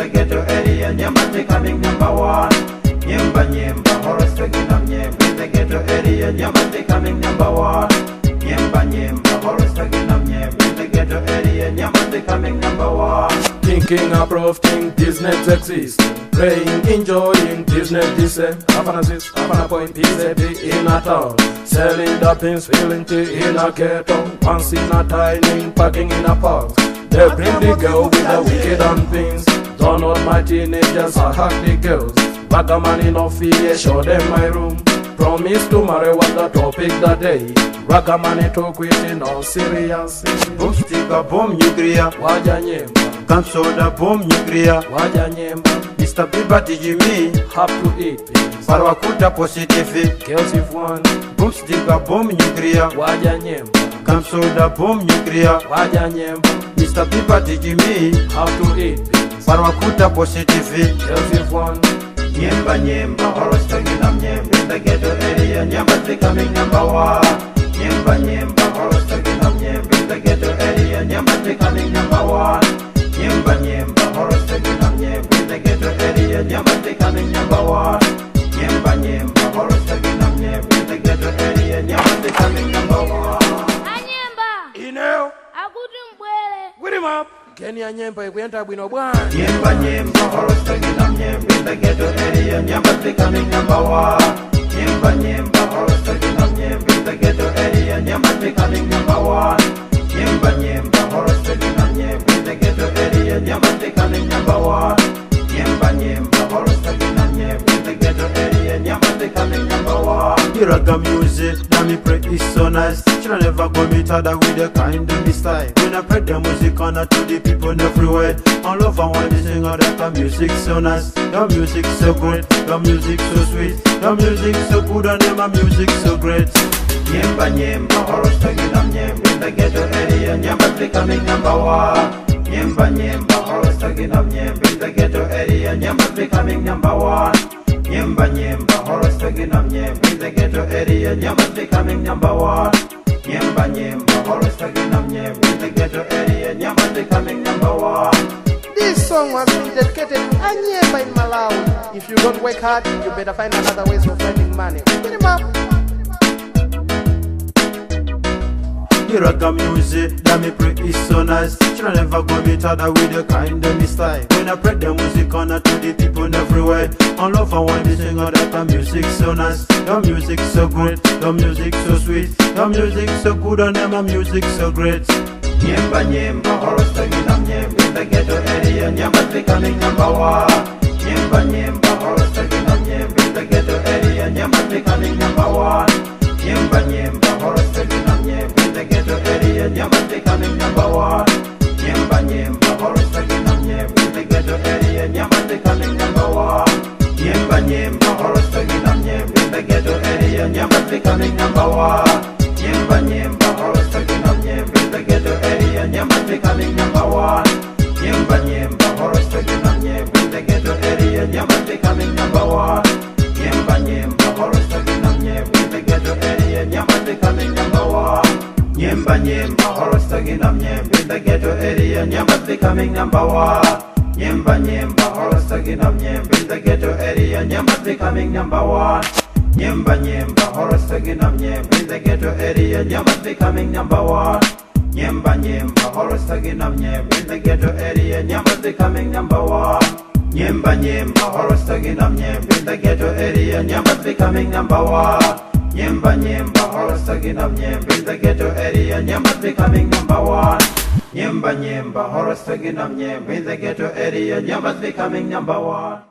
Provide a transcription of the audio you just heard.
the ghetto area, Nyamba becoming number one. Nyemba nyemba, horrors taking up nyemba in the ghetto area, Nyamba becoming number one. Nyemba nyemba, horrors taking up nyemba in the ghetto area, Nyamba becoming number one. Thinking, approving, Disney exist. Praying, enjoying, Disney descent. Have an assist, have an point, PZP in a town. Selling the pins, feeling tea in a ghetto. Once in a dining, parking in a park. They bring the girl with the wicked and pins. Don't all my teenagers, I hug the girls. Ragaman in fear, show them my room. Promise to marry was the topic that day. Ragaman to quit in all serious. Boom sticker, boom nuclear. Waja nyemba, Can soda, boom nuclear. waja nyemba. Mr. Liberty Jimmy, Have to eat pins. Parwakuta positive. Girls if one, Boom sticker, boom nuclear. waja nyemba, Can soda, boom nuclear. waja nyemba. Mr. Liberty Jimmy, Have to eat pins. Parwakuta positive. Girls if one, Nyemba nyemba, horrors taking up nyemba in the ghetto area, Nyamba becoming number one. Nyemba nyemba, horrors taking up nyemba in the ghetto area, Nyamba becoming number one. Nyemba nyemba, horrors taking up nyemba in the ghetto area, Nyamba becoming number one. Nyemba nyemba, horrors taking up nyemba in the ghetto area, Nyamba becoming number one. Anyemba, ineo, akuti mbwele. with him up. Kenya nyemba ikwenda bwino bwana. Nyemba nyemba, horrors taking up nyemba in the ghetto area, Nyamba becoming number one. Nyemba nyemba, horrors taking up nyemba in the ghetto area, Nyamba becoming number one. Nyemba nyemba, horrors taking up nyemba in the ghetto area, Nyamba becoming number one. Nyemba nyemba, horrors taking up nyemba in the ghetto area, Nyamba becoming number one. The ragga music, now me pray is so nice. Should never go meet other with the kind of this style. When I play the music on to the people everywhere. All over when they sing all that music so nice. The music so great, the music so sweet, the music so good and then my music so great. Nyemba nyemba, horrors taking up nyemba in the ghetto area, Nyamba becoming number one. Nyemba nyemba, horrors taking up nyemba in the ghetto area, Nyamba becoming number one. Nyemba nyemba, horrors taking up nyemba in the ghetto area, Nyamba becoming number one. Nyemba nyemba, horrors taking up nyemba in the ghetto area, Nyamba becoming number one. This song was been dedicated to Anyemba in Malawi. If you don't work hard, you better find another ways of earning money. Put him up. The ragga music, that me pray is so nice. Should never go meet other with the kind of me style. When I pray the music on to the people everywhere. All over when they sing all that music so nice. The music so great, the music so sweet, the music so good and then my music so great. Nyemba nyemba, horrors taking up nyemba in the ghetto area, Nyamba becoming number one. Nyemba nyemba, horrors taking up nyemba in the ghetto area, Nyamba becoming number one. Nyemba nyemba, horrors taking up nyemba in the ghetto area, Nyamba becoming number one. Nyemba nyemba, horrors taking up nyemba in the ghetto area, Nyamba becoming number one. Nyemba nyemba, horrors taking up nyemba in the ghetto area, Nyamba becoming number one. Nyemba nyemba, horrors taking up nyemba in the ghetto area, Nyamba becoming number one. Nyemba nyemba, horrors taking up nyemba in the ghetto area, Nyamba becoming number one. Nyemba nyemba, horrors taking up nyemba in the ghetto area, Nyamba becoming number one. Nyemba nyemba, horrors taking up nyemba in the ghetto area, Nyamba becoming number one. Nyemba nyemba, horrors taking up nyemba in the ghetto area, Nyamba becoming number one. Nyemba nyemba, horrors taking up nyemba in the ghetto area, Nyamba becoming number one. Nyemba nyemba, horrors taking up nyemba in the ghetto area, Nyamba becoming number one. Nyemba nyemba, horrors taking up nyemba in the ghetto area, Nyamba becoming number one. Nyemba nyemba, horrors taking up nyemba in the ghetto area, Nyamba becoming number one. Nyemba nyemba, horrors taking up nyemba in the ghetto area, Nyamba becoming number one.